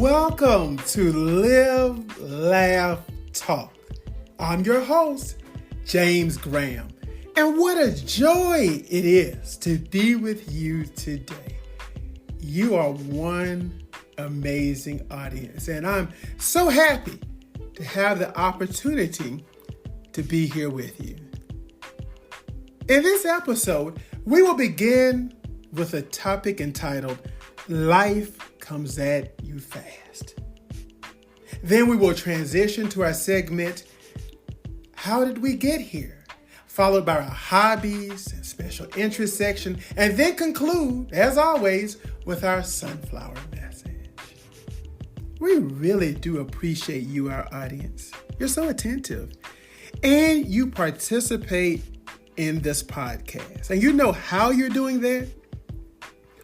Welcome to Live, Laugh, Talk. I'm your host, James Graham, and what a joy it is to be with you today. You are one amazing audience, and I'm so happy to have the opportunity to be here with you. In this episode, we will begin with a topic entitled, Life Comes at You Fast. Then we will transition to our segment, How Did We Get Here? Followed by our hobbies and special interest section, and then conclude, as always, with our sunflower message. We really do appreciate you, our audience. You're so attentive, and you participate in this podcast. And you know how you're doing that?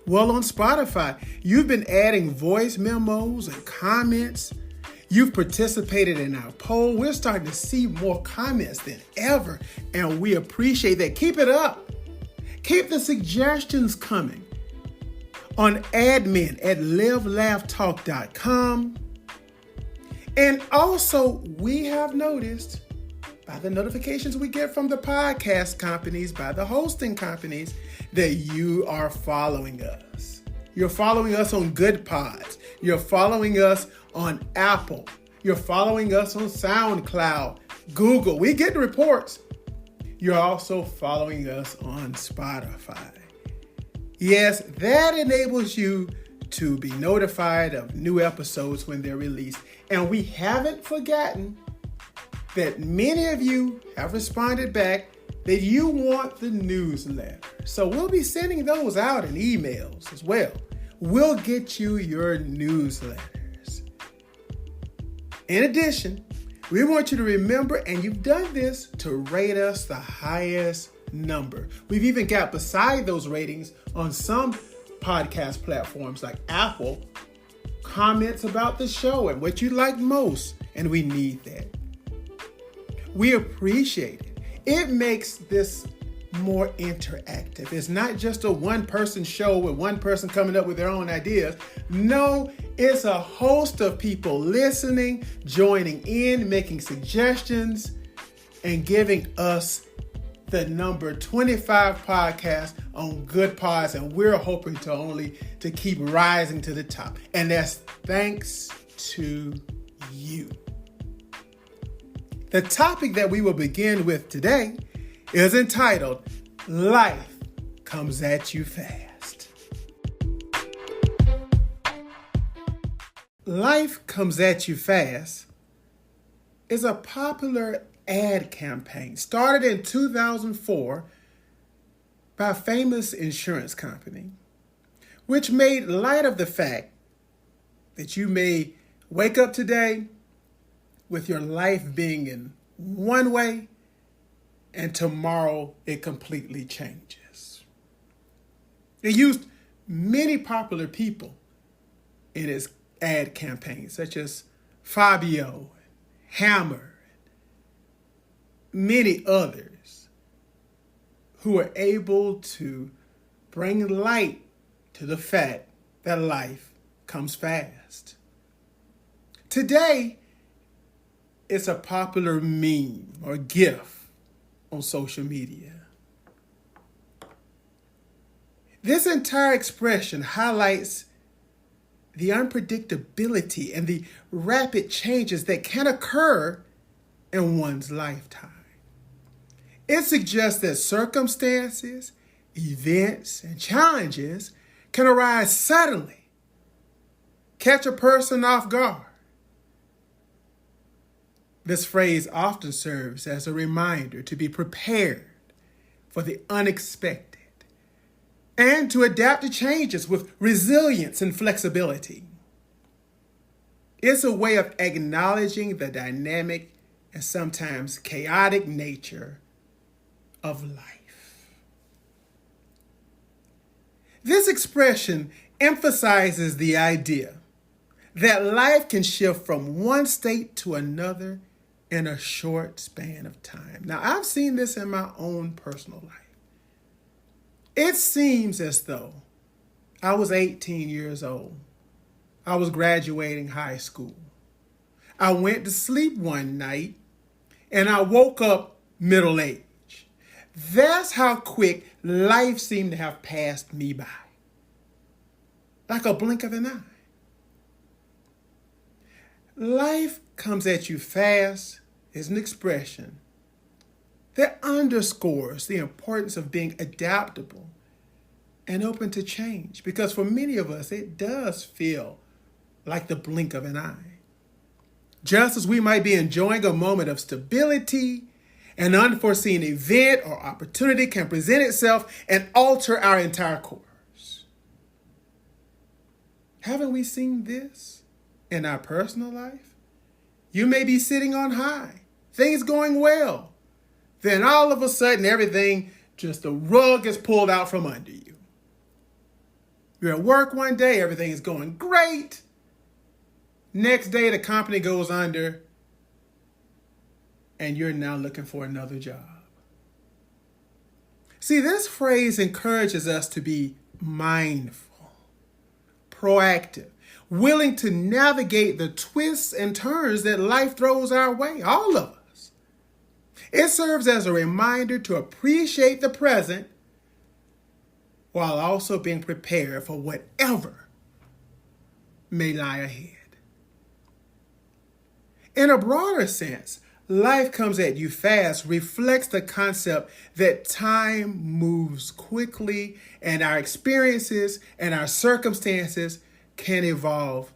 Well, on Spotify, you've been adding voice memos and comments. You've participated in our poll. We're starting to see more comments than ever, and we appreciate that. Keep it up. Keep the suggestions coming on admin at livelaughtalk.com. And also, we have noticed by the notifications we get from the podcast companies, by the hosting companies, that you are following us. You're following us on Good Pods. You're following us on Apple. You're following us on SoundCloud, Google. We get the reports. You're also following us on Spotify. Yes, that enables you to be notified of new episodes when they're released. And we haven't forgotten that many of you have responded back that you want the newsletter. So we'll be sending those out in emails as well. We'll get you your newsletters. In addition, we want you to remember, and you've done this, to rate us the highest number. We've even got beside those ratings on some podcast platforms like Apple, comments about the show and what you like most, and we need that. We appreciate it. It makes this more interactive. It's not just a one-person show with one person coming up with their own ideas. No, it's a host of people listening, joining in, making suggestions, and giving us the number 25 podcast on Good Pods, and we're hoping to keep rising to the top. And that's thanks to you. The topic that we will begin with today is entitled, Life Comes at You Fast. Life Comes at You Fast is a popular ad campaign started in 2004 by a famous insurance company, which made light of the fact that you may wake up today with your life being in one way, and tomorrow it completely changes. It used many popular people in its ad campaigns, such as Fabio, Hammer, and many others who were able to bring light to the fact that life comes fast. Today, it's a popular meme or GIF on social media. This entire expression highlights the unpredictability and the rapid changes that can occur in one's lifetime. It suggests that circumstances, events, and challenges can arise suddenly, catch a person off guard. This phrase often serves as a reminder to be prepared for the unexpected and to adapt to changes with resilience and flexibility. It's a way of acknowledging the dynamic and sometimes chaotic nature of life. This expression emphasizes the idea that life can shift from one state to another in a short span of time. Now, I've seen this in my own personal life. It seems as though I was 18 years old I was graduating high school. I went to sleep one night and I woke up middle age. That's how quick life seemed to have passed me by. Like a blink of an eye. Life comes at you fast is an expression that underscores the importance of being adaptable and open to change. Because for many of us, it does feel like the blink of an eye. Just as we might be enjoying a moment of stability, an unforeseen event or opportunity can present itself and alter our entire course. Haven't we seen this in our personal life? You may be sitting on high, things going well. Then all of a sudden, everything, just the rug is pulled out from under you. You're at work one day, everything is going great. Next day, the company goes under, and you're now looking for another job. See, this phrase encourages us to be mindful, proactive, willing to navigate the twists and turns that life throws our way, all of us. It serves as a reminder to appreciate the present while also being prepared for whatever may lie ahead. In a broader sense, life comes at you fast reflects the concept that time moves quickly and our experiences and our circumstances can evolve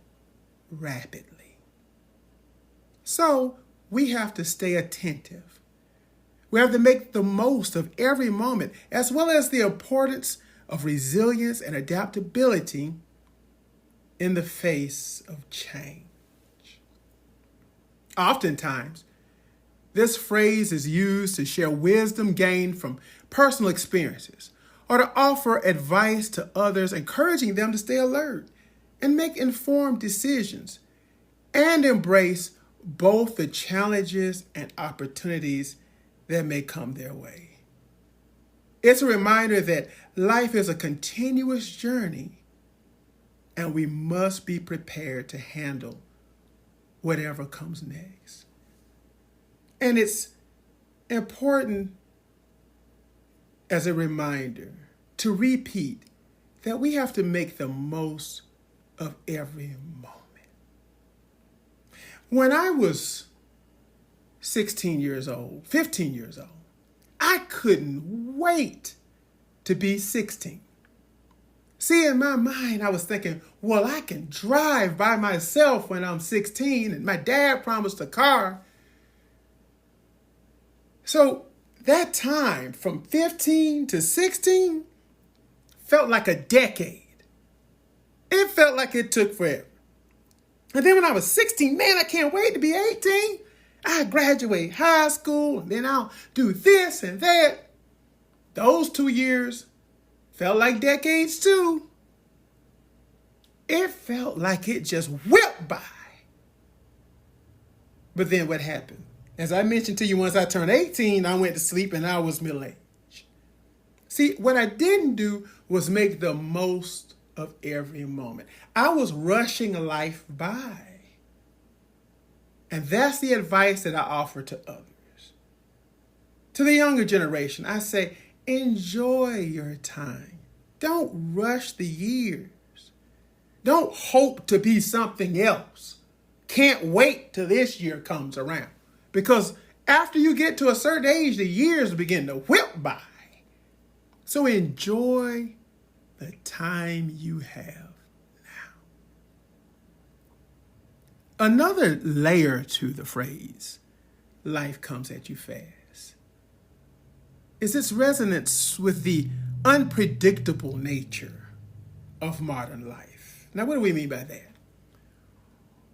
rapidly. So we have to stay attentive. We have to make the most of every moment, as well as the importance of resilience and adaptability in the face of change. Oftentimes, this phrase is used to share wisdom gained from personal experiences or to offer advice to others, encouraging them to stay alert and make informed decisions and embrace both the challenges and opportunities that may come their way. It's a reminder that life is a continuous journey and we must be prepared to handle whatever comes next. And it's important as a reminder to repeat that we have to make the most of every moment. When I was 16 years old, 15 years old, I couldn't wait to be 16. See, in my mind, I was thinking, well, I can drive by myself when I'm 16, and my dad promised a car. So that time from 15 to 16 felt like a decade. It felt like it took forever. And then when I was 16, man, I can't wait to be 18. I graduate high school, and then I'll do this and that. Those 2 years felt like decades too. It felt like it just whipped by. But then what happened? As I mentioned to you, once I turned 18, I went to sleep and I was middle-aged. See, what I didn't do was make the most of every moment. I was rushing life by. And that's the advice that I offer to others. To the younger generation, I say, enjoy your time. Don't rush the years. Don't hope to be something else. Can't wait till this year comes around. Because after you get to a certain age, the years begin to whip by. So enjoy the time you have now. Another layer to the phrase, life comes at you fast, is its resonance with the unpredictable nature of modern life. Now, what do we mean by that?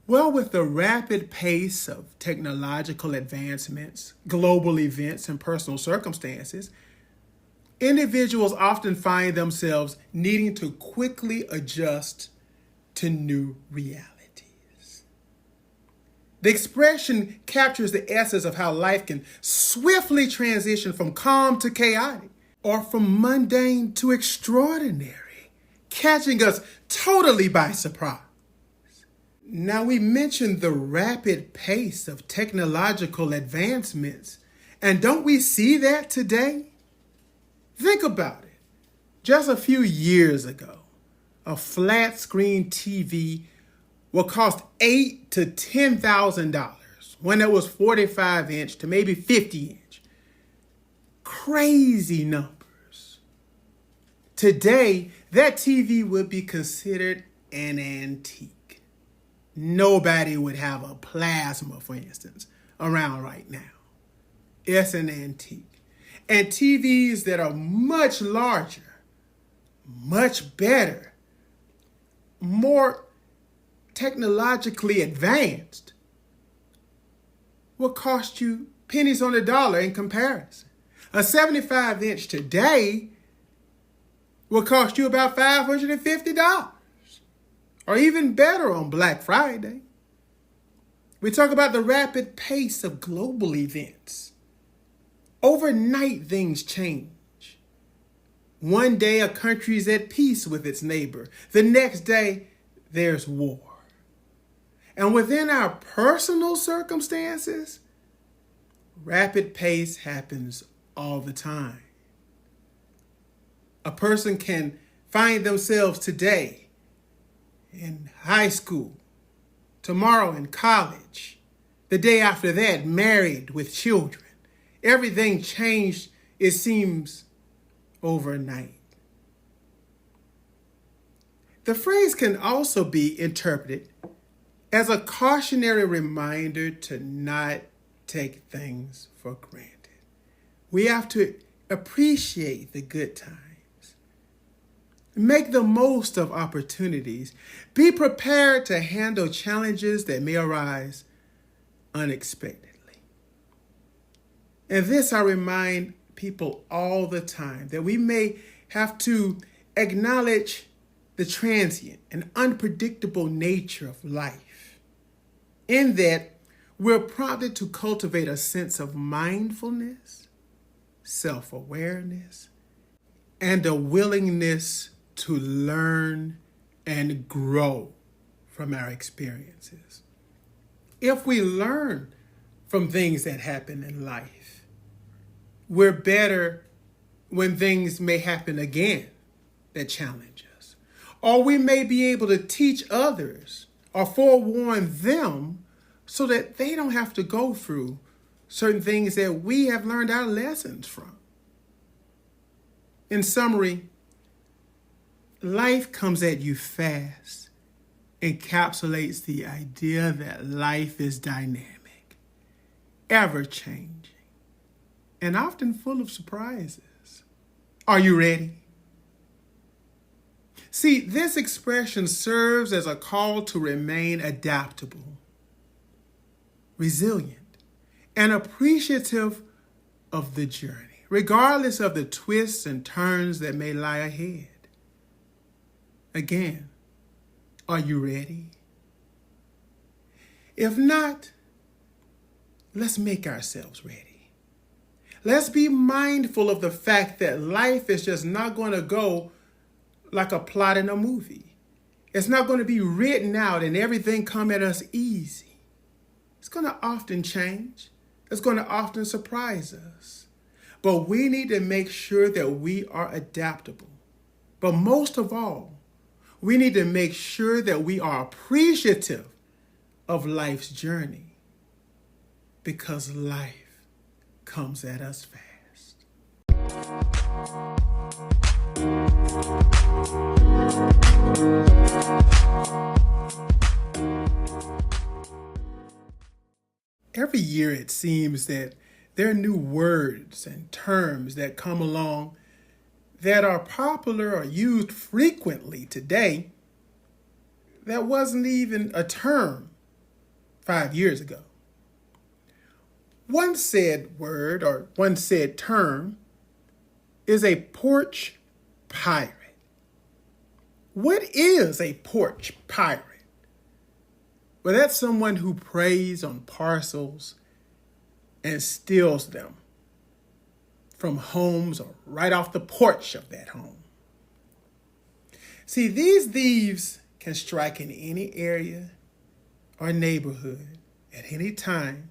Well, with the rapid pace of technological advancements, global events, and personal circumstances, individuals often find themselves needing to quickly adjust to new realities. The expression captures the essence of how life can swiftly transition from calm to chaotic, or from mundane to extraordinary, catching us totally by surprise. Now, we mentioned the rapid pace of technological advancements, and don't we see that today? Think about it. Just a few years ago, a flat screen TV would cost $8,000 to $10,000 when it was 45-inch to maybe 50-inch. Crazy numbers. Today, that TV would be considered an antique. Nobody would have a plasma, for instance, around right now. It's an antique. And TVs that are much larger, much better, more technologically advanced will cost you pennies on the dollar in comparison. A 75-inch today will cost you about $550, or even better on Black Friday. We talk about the rapid pace of global events. Overnight, things change. One day, a country is at peace with its neighbor. The next day, there's war. And within our personal circumstances, rapid pace happens all the time. A person can find themselves today in high school, tomorrow in college, the day after that, married with children. Everything changed, it seems, overnight. The phrase can also be interpreted as a cautionary reminder to not take things for granted. We have to appreciate the good times. Make the most of opportunities. Be prepared to handle challenges that may arise unexpectedly. And this I remind people all the time, that we may have to acknowledge the transient and unpredictable nature of life. In that, we're prompted to cultivate a sense of mindfulness, self-awareness, and a willingness to learn and grow from our experiences. If we learn from things that happen in life, we're better when things may happen again that challenge us. Or we may be able to teach others or forewarn them so that they don't have to go through certain things that we have learned our lessons from. In summary, life comes at you fast, encapsulates the idea that life is dynamic, ever-changing, and often full of surprises. Are you ready? See, this expression serves as a call to remain adaptable, resilient, and appreciative of the journey, regardless of the twists and turns that may lie ahead. Again, are you ready? If not, let's make ourselves ready. Let's be mindful of the fact that life is just not going to go like a plot in a movie. It's not going to be written out and everything come at us easy. It's going to often change. It's going to often surprise us. But we need to make sure that we are adaptable. But most of all, we need to make sure that we are appreciative of life's journey, because life comes at us fast. Every year it seems that there are new words and terms that come along that are popular or used frequently today that wasn't even a term 5 years ago. One said word or one said term is a porch pirate. What is a porch pirate? Well, that's someone who preys on parcels and steals them from homes or right off the porch of that home. See, these thieves can strike in any area or neighborhood at any time,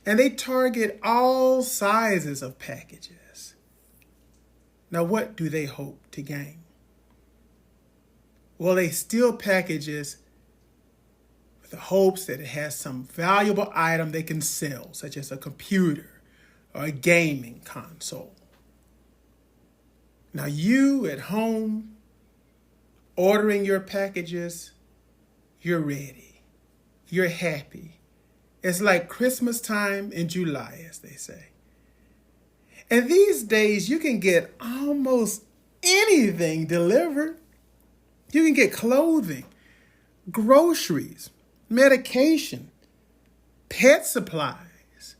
and they target all sizes of packages. Now, what do they hope to gain? Well, they steal packages with the hopes that it has some valuable item they can sell, such as a computer or a gaming console. Now, you at home, ordering your packages, you're ready. You're happy. It's like Christmas time in July, as they say. And these days, you can get almost anything delivered. You can get clothing, groceries, medication, pet supplies.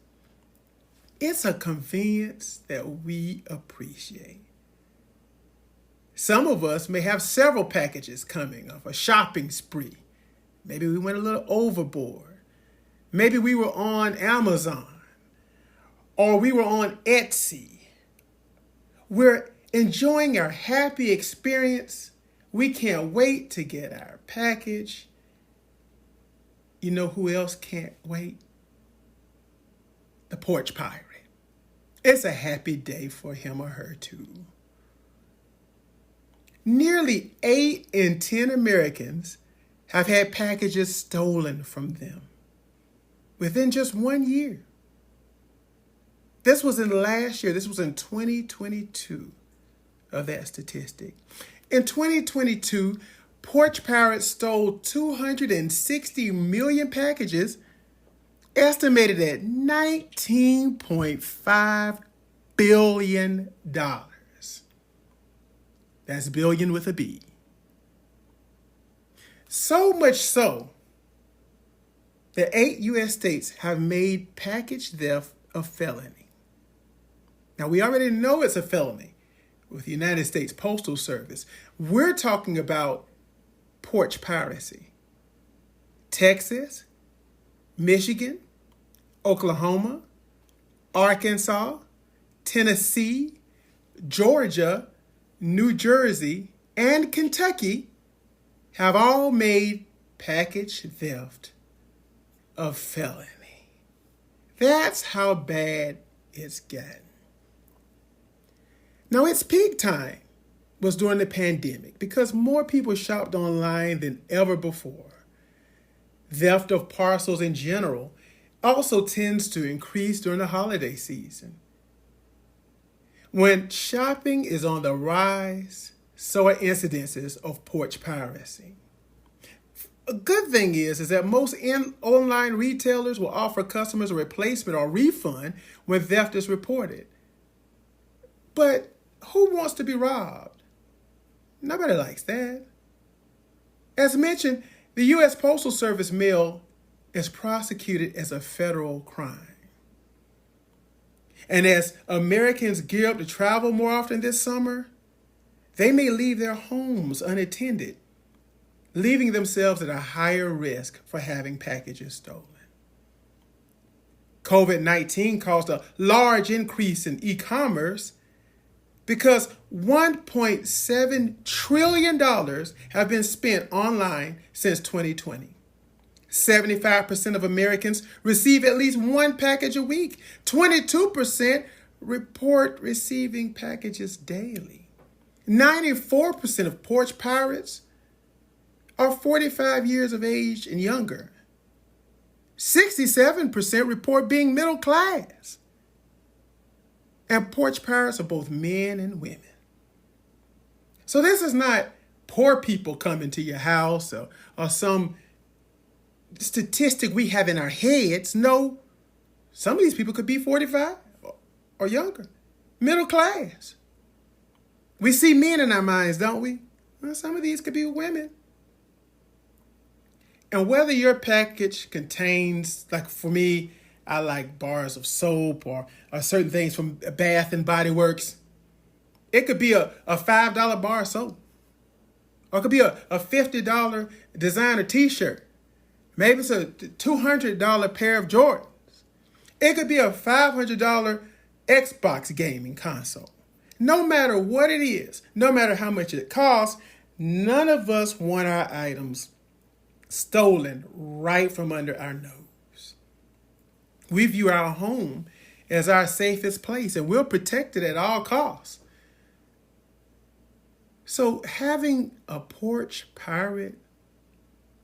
It's a convenience that we appreciate. Some of us may have several packages coming off a shopping spree. Maybe we went a little overboard. Maybe we were on Amazon or we were on Etsy. We're enjoying our happy experience. We can't wait to get our package. You know who else can't wait? The Porch Pirate. It's a happy day for him or her too. Nearly 8 in 10 Americans have had packages stolen from them within just 1 year. This was in last year. This was in 2022 of that statistic. In 2022, Porch Pirates stole 260 million packages, estimated at $19.5 billion. That's billion with a B. So much so that 8 U.S. states have made package theft a felony. Now, we already know it's a felony with the United States Postal Service. We're talking about porch piracy. Texas, Michigan, Oklahoma, Arkansas, Tennessee, Georgia, New Jersey, and Kentucky have all made package theft a felony. That's how bad it's gotten. Now, its peak time was during the pandemic because more people shopped online than ever before. Theft of parcels in general also tends to increase during the holiday season. When shopping is on the rise, so are incidences of porch piracy. A good thing is that most online retailers will offer customers a replacement or refund when theft is reported. But who wants to be robbed? Nobody likes that. As mentioned, the U.S. Postal Service mail is prosecuted as a federal crime. And as Americans gear up to travel more often this summer, they may leave their homes unattended, leaving themselves at a higher risk for having packages stolen. COVID-19 caused a large increase in e-commerce because $1.7 trillion have been spent online since 2020. 75% of Americans receive at least one package a week. 22% report receiving packages daily. 94% of porch pirates are 45 years of age and younger. 67% report being middle class. And porch pirates are both men and women. So this is not poor people coming to your house or some statistic we have in our heads. No, some of these people could be 45 or younger, middle class. We see men in our minds, don't we? Well, some of these could be women. And whether your package contains, like for me, I like bars of soap or certain things from Bath and Body Works. It could be a $5 bar of soap. Or it could be a $50 designer t-shirt. Maybe it's a $200 pair of Jordans. It could be a $500 Xbox gaming console. No matter what it is, no matter how much it costs, none of us want our items stolen right from under our nose. We view our home as our safest place, and we'll protect it at all costs. So having a porch pirate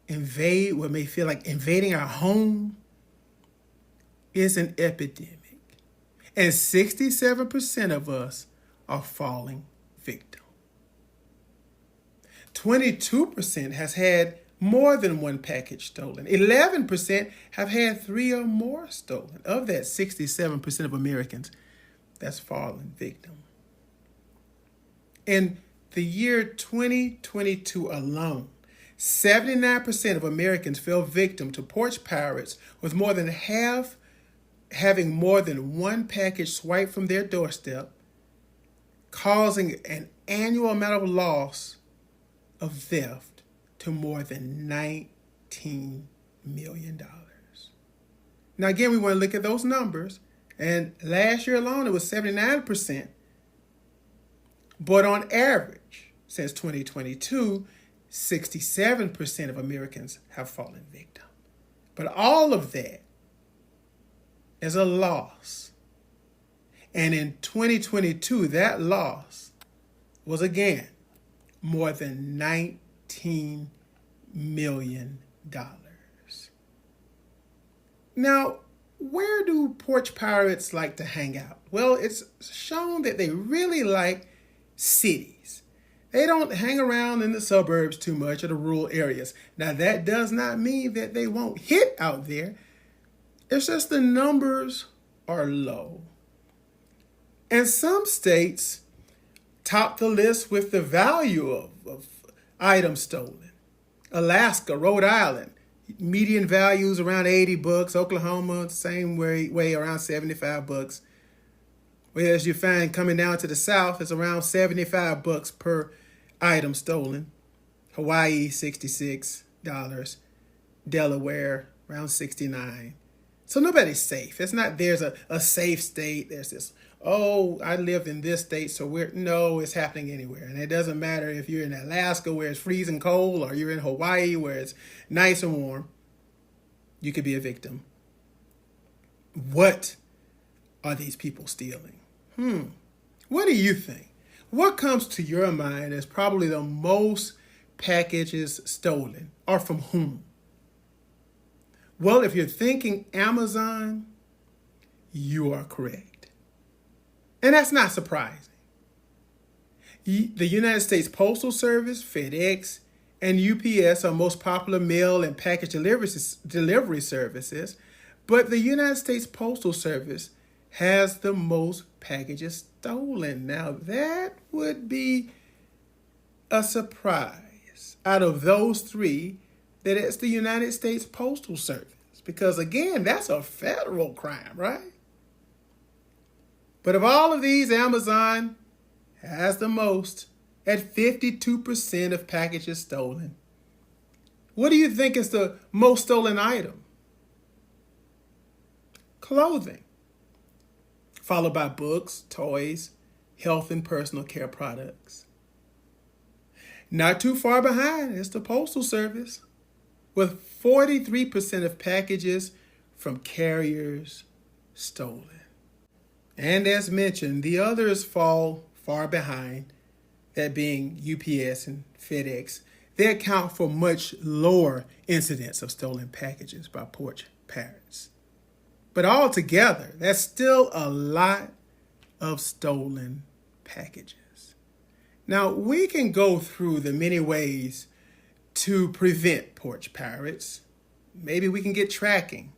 invade what may feel like invading our home is an epidemic. And 67% of us are falling victim. 22% has had more than one package stolen. 11% have had 3 or more stolen. Of that 67% of Americans, that's fallen victim. In the year 2022 alone, 79% of Americans fell victim to porch pirates, with more than half having more than one package swiped from their doorstep, causing an annual amount of loss of theft to more than $19 million. Now, again, we want to look at those numbers. And last year alone, it was 79%. But on average, since 2022, 67% of Americans have fallen victim. But all of that is a loss. And in 2022, that loss was again more than $19 million. Now, where do porch pirates like to hang out? Well, it's shown that they really like cities. They don't hang around in the suburbs too much or the rural areas. Now, that does not mean that they won't hit out there. It's just the numbers are low. And some states top the list with the value of items stolen. Alaska, Rhode Island, median values around $80. Oklahoma, same way around $75. Whereas you find coming down to the south, it's around $75 per item stolen. Hawaii, $66. Delaware, around $69. So nobody's safe. It's not there's a safe state. There's this, oh, I lived in this state, so no, it's happening anywhere. And it doesn't matter if you're in Alaska where it's freezing cold or you're in Hawaii where it's nice and warm. You could be a victim. What are these people stealing? What do you think? What comes to your mind as probably the most packages stolen, or from whom? Well, if you're thinking Amazon, you are correct. And that's not surprising. The United States Postal Service, FedEx, and UPS are most popular mail and package delivery services, but the United States Postal Service has the most packages stolen. Now, that would be a surprise out of those three, that it's the United States Postal Service. Because again, that's a federal crime, right? But of all of these, Amazon has the most at 52% of packages stolen. What do you think is the most stolen item? Clothing, followed by books, toys, health and personal care products. Not too far behind is the Postal Service, with 43% of packages from carriers stolen. And as mentioned, the others fall far behind, that being UPS and FedEx. They account for much lower incidents of stolen packages by porch pirates. But altogether, that's still a lot of stolen packages. Now, we can go through the many ways to prevent porch pirates. Maybe we can get tracking,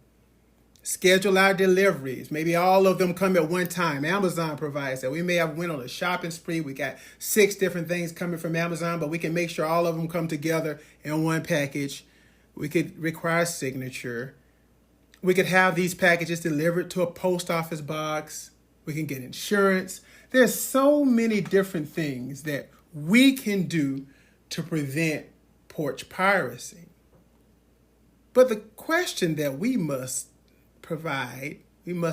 schedule our deliveries. Maybe all of them come at one time. Amazon provides that. We may have went on a shopping spree. We got 6 different things coming from Amazon, but we can make sure all of them come together in one package. We could require signature. We could have these packages delivered to a post office box. We can get insurance. There's so many different things that we can do to prevent porch piracy. But the question that we must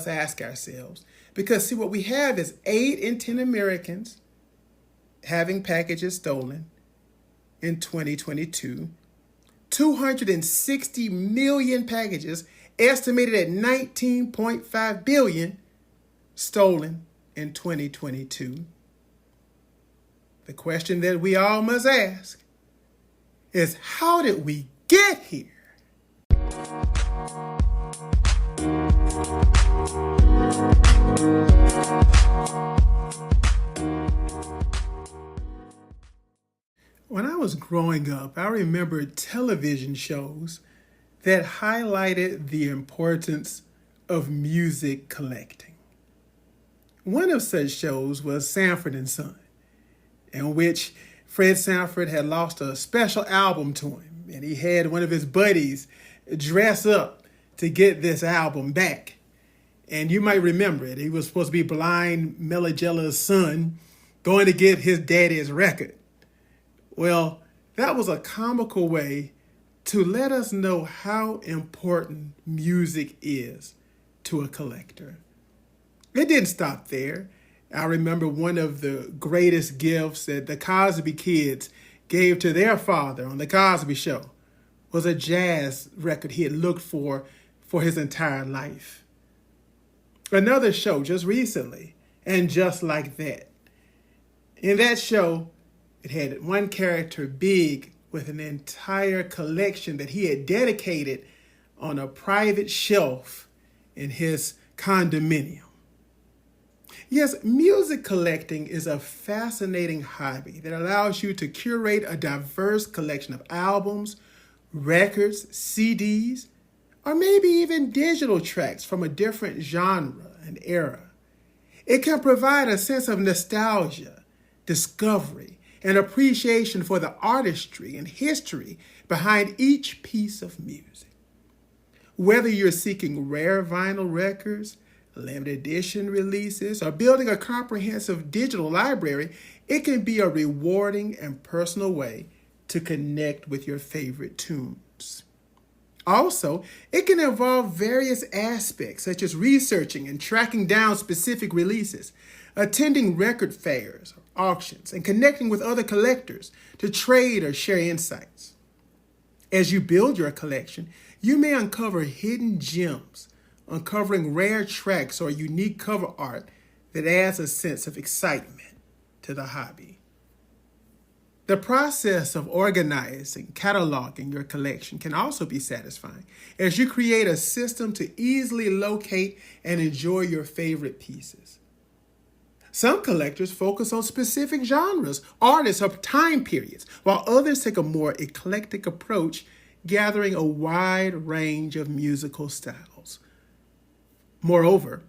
ask ourselves, because see, what we have is 8 in 10 Americans having packages stolen in 2022. 260 million packages, estimated at 19.5 billion, stolen in 2022. The question that we all must ask is, how did we get here? When I was growing up, I remember television shows that highlighted the importance of music collecting. One of such shows was Sanford and Son, in which Fred Sanford had lost a special album to him, and he had one of his buddies dress up to get this album back. And you might remember it. He was supposed to be blind Meligella's son going to get his daddy's record. Well, that was a comical way to let us know how important music is to a collector. It didn't stop there. I remember one of the greatest gifts that the Cosby kids gave to their father on the Cosby Show was a jazz record he had looked for his entire life. Another show just recently, and Just Like That. In that show, it had one character, Big, with an entire collection that he had dedicated on a private shelf in his condominium. Yes, music collecting is a fascinating hobby that allows you to curate a diverse collection of albums, records, CDs, or maybe even digital tracks from a different genre and era. It can provide a sense of nostalgia, discovery, and appreciation for the artistry and history behind each piece of music. Whether you're seeking rare vinyl records, limited edition releases, or building a comprehensive digital library, it can be a rewarding and personal way to connect with your favorite tunes. Also, it can involve various aspects such as researching and tracking down specific releases, attending record fairs or auctions, and connecting with other collectors to trade or share insights. As you build your collection, you may uncover hidden gems, uncovering rare tracks or unique cover art that adds a sense of excitement to the hobby. The process of organizing, cataloging your collection can also be satisfying as you create a system to easily locate and enjoy your favorite pieces. Some collectors focus on specific genres, artists, or time periods, while others take a more eclectic approach, gathering a wide range of musical styles. Moreover,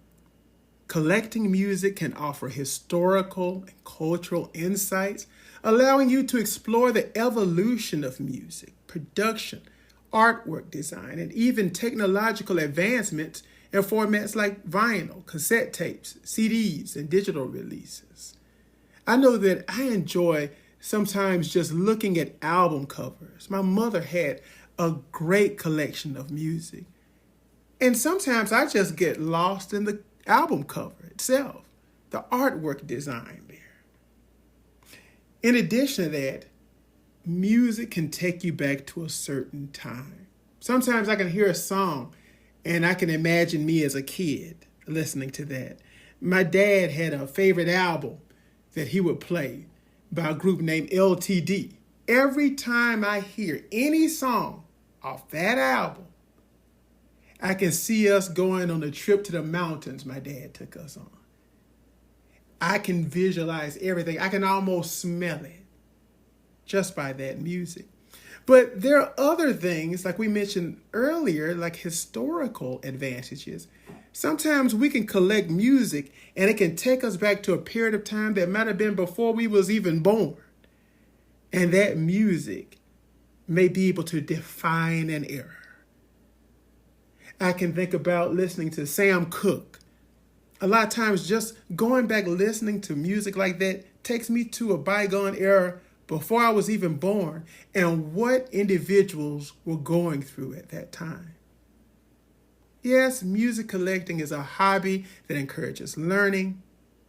collecting music can offer historical and cultural insights, allowing you to explore the evolution of music, production, artwork design, and even technological advancements in formats like vinyl, cassette tapes, CDs, and digital releases. I know that I enjoy sometimes just looking at album covers. My mother had a great collection of music. And sometimes I just get lost in the album cover itself, the artwork design there. In addition to that, music can take you back to a certain time. Sometimes I can hear a song and I can imagine me as a kid listening to that. My dad had a favorite album that he would play by a group named LTD. Every time I hear any song off that album, I can see us going on a trip to the mountains my dad took us on. I can visualize everything. I can almost smell it just by that music. But there are other things, like we mentioned earlier, like historical advantages. Sometimes we can collect music and it can take us back to a period of time that might have been before we was even born. And that music may be able to define an era. I can think about listening to Sam Cooke. A lot of times just going back listening to music like that takes me to a bygone era before I was even born and what individuals were going through at that time. Yes, music collecting is a hobby that encourages learning.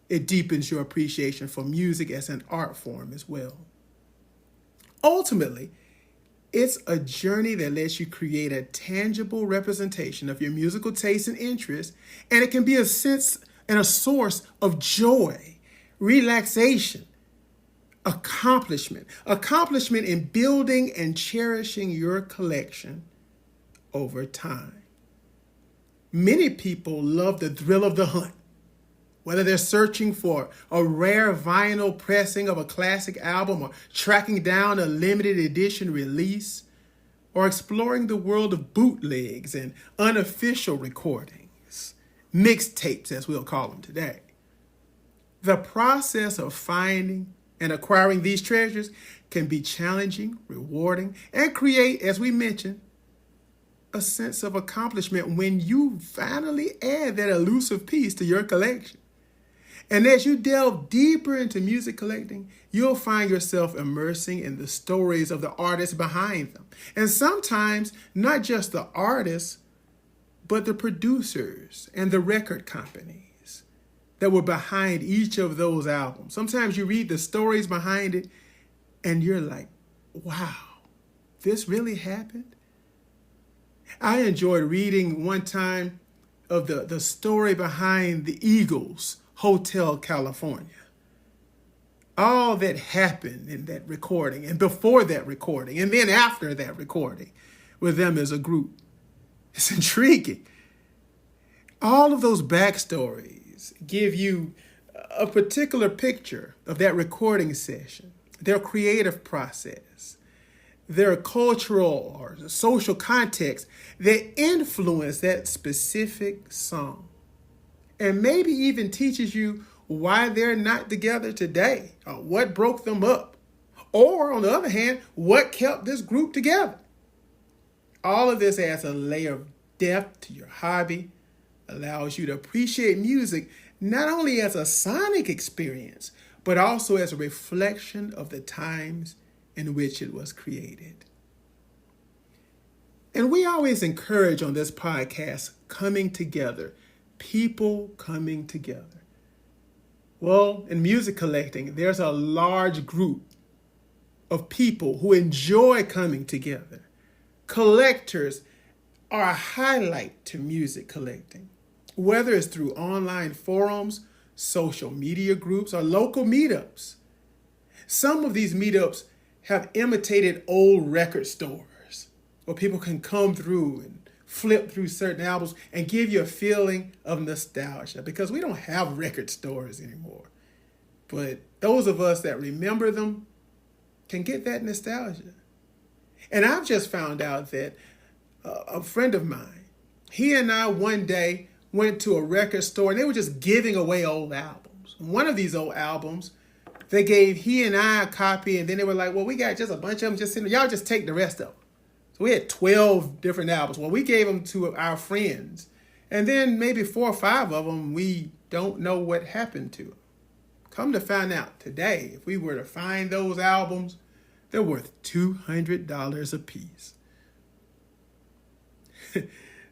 It deepens your appreciation for music as an art form as well. Ultimately, It's a journey that lets you create a tangible representation of your musical tastes and interests, and it can be a sense and a source of joy, relaxation, accomplishment in building and cherishing your collection over time. Many people love the thrill of the hunt, whether they're searching for a rare vinyl pressing of a classic album, or tracking down a limited edition release, or exploring the world of bootlegs and unofficial recordings, mixtapes as we'll call them today. The process of finding and acquiring these treasures can be challenging, rewarding, and create, as we mentioned, a sense of accomplishment when you finally add that elusive piece to your collection. And as you delve deeper into music collecting, you'll find yourself immersing in the stories of the artists behind them. And sometimes not just the artists, but the producers and the record companies that were behind each of those albums. Sometimes you read the stories behind it and you're like, wow, this really happened? I enjoyed reading one time of the story behind the Eagles' Hotel California. All that happened in that recording, and before that recording, and then after that recording with them as a group. It's intriguing. All of those backstories give you a particular picture of that recording session, their creative process, their cultural or social context that influence that specific song. And maybe even teaches you why they're not together today, or what broke them up. Or, on the other hand, what kept this group together. All of this adds a layer of depth to your hobby, allows you to appreciate music not only as a sonic experience, but also as a reflection of the times in which it was created. And we always encourage on this podcast coming together, people coming together. Well, in music collecting, there's a large group of people who enjoy coming together. Collectors are a highlight to music collecting, whether it's through online forums, social media groups, or local meetups. Some of these meetups have imitated old record stores where people can come through and flip through certain albums and give you a feeling of nostalgia, because we don't have record stores anymore. But those of us that remember them can get that nostalgia. And I've just found out that a friend of mine, he and I one day went to a record store and they were just giving away old albums. One of these old albums, they gave he and I a copy, and then they were like, well, we got just a bunch of them just sitting there. Y'all just take the rest of them. So we had 12 different albums. Well, we gave them to our friends. And then maybe 4 or 5 of them, we don't know what happened to them. Come to find out today, if we were to find those albums, they're worth $200 a piece.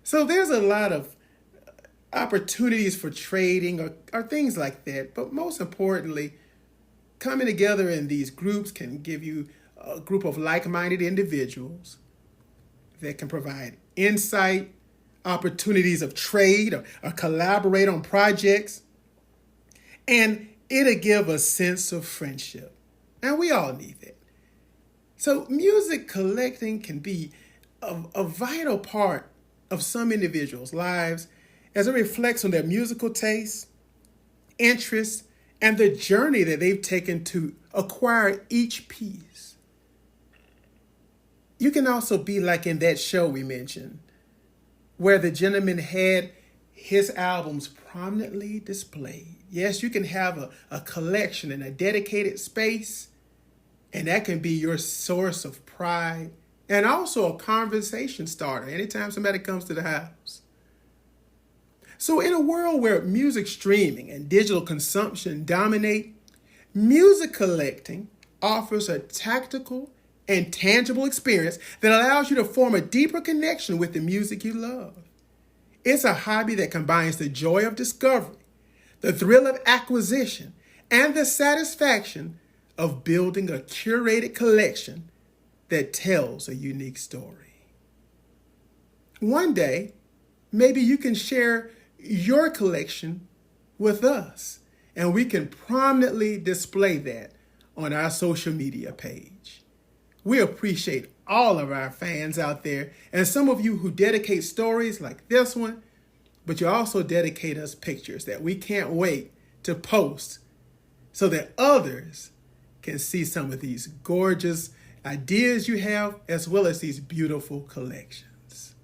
So there's a lot of opportunities for trading or things like that. But most importantly, coming together in these groups can give you a group of like-minded individuals that can provide insight, opportunities of trade, or collaborate on projects. And it'll give a sense of friendship. And we all need that. So music collecting can be a vital part of some individuals' lives as it reflects on their musical tastes, interests, and the journey that they've taken to acquire each piece. You can also be like in that show we mentioned, where the gentleman had his albums prominently displayed. Yes, you can have a collection in a dedicated space, and that can be your source of pride and also a conversation starter anytime somebody comes to the house. So in a world where music streaming and digital consumption dominate, music collecting offers a tactical and tangible experience that allows you to form a deeper connection with the music you love. It's a hobby that combines the joy of discovery, the thrill of acquisition, and the satisfaction of building a curated collection that tells a unique story. One day, maybe you can share your collection with us, and we can prominently display that on our social media page. We appreciate all of our fans out there, and some of you who dedicate stories like this one, but you also dedicate us pictures that we can't wait to post so that others can see some of these gorgeous ideas you have, as well as these beautiful collections.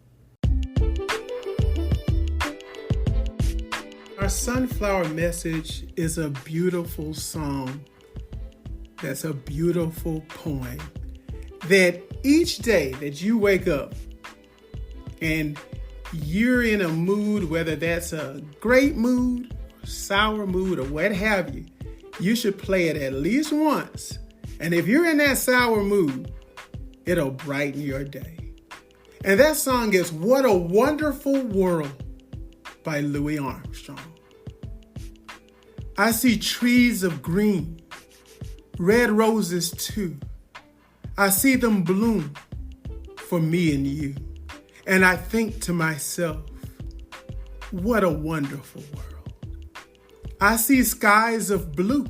Our sunflower message is a beautiful song. That's a beautiful poem that each day that you wake up and you're in a mood, whether that's a great mood, sour mood, or what have you, you should play it at least once. And if you're in that sour mood, it'll brighten your day. And that song is What a Wonderful World by Louis Armstrong. I see trees of green, red roses too. I see them bloom for me and you. And I think to myself, what a wonderful world. I see skies of blue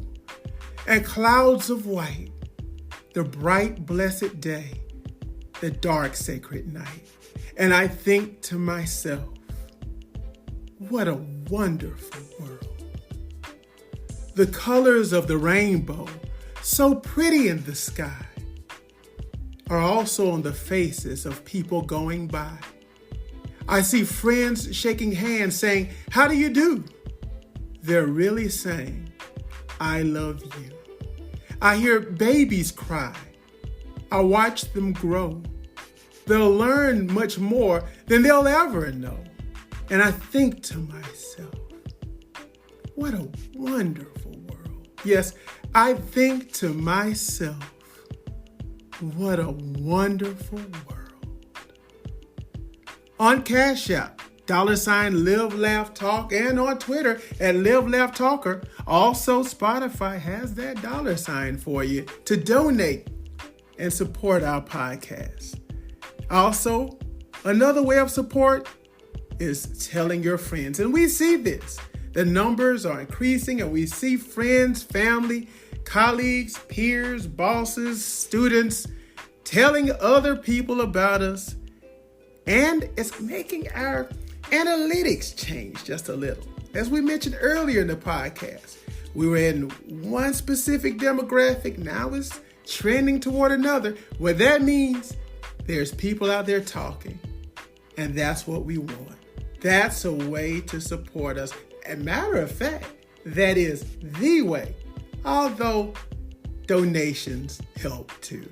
and clouds of white, the bright, blessed day, the dark, sacred night. And I think to myself, what a wonderful world. The colors of the rainbow, so pretty in the sky, are also on the faces of people going by. I see friends shaking hands saying, how do you do? They're really saying, I love you. I hear babies cry. I watch them grow. They'll learn much more than they'll ever know. And I think to myself, what a wonderful world. Yes, I think to myself, what a wonderful world. On Cash App, $Live, Laugh, Talk, and on Twitter at Live, Laugh, Talker. Also, Spotify has that $ for you to donate and support our podcast. Also, another way of support is telling your friends. And we see this. The numbers are increasing, and we see friends, family, colleagues, peers, bosses, students telling other people about us. And it's making our analytics change just a little. As we mentioned earlier in the podcast, we were in one specific demographic. Now it's trending toward another. What that means, there's people out there talking. And that's what we want. That's a way to support us. As a matter of fact, that is the way. Although donations help too.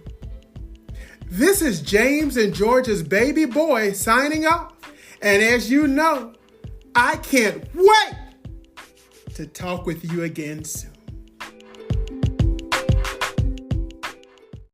This is James and George's baby boy signing off. And as you know, I can't wait to talk with you again soon.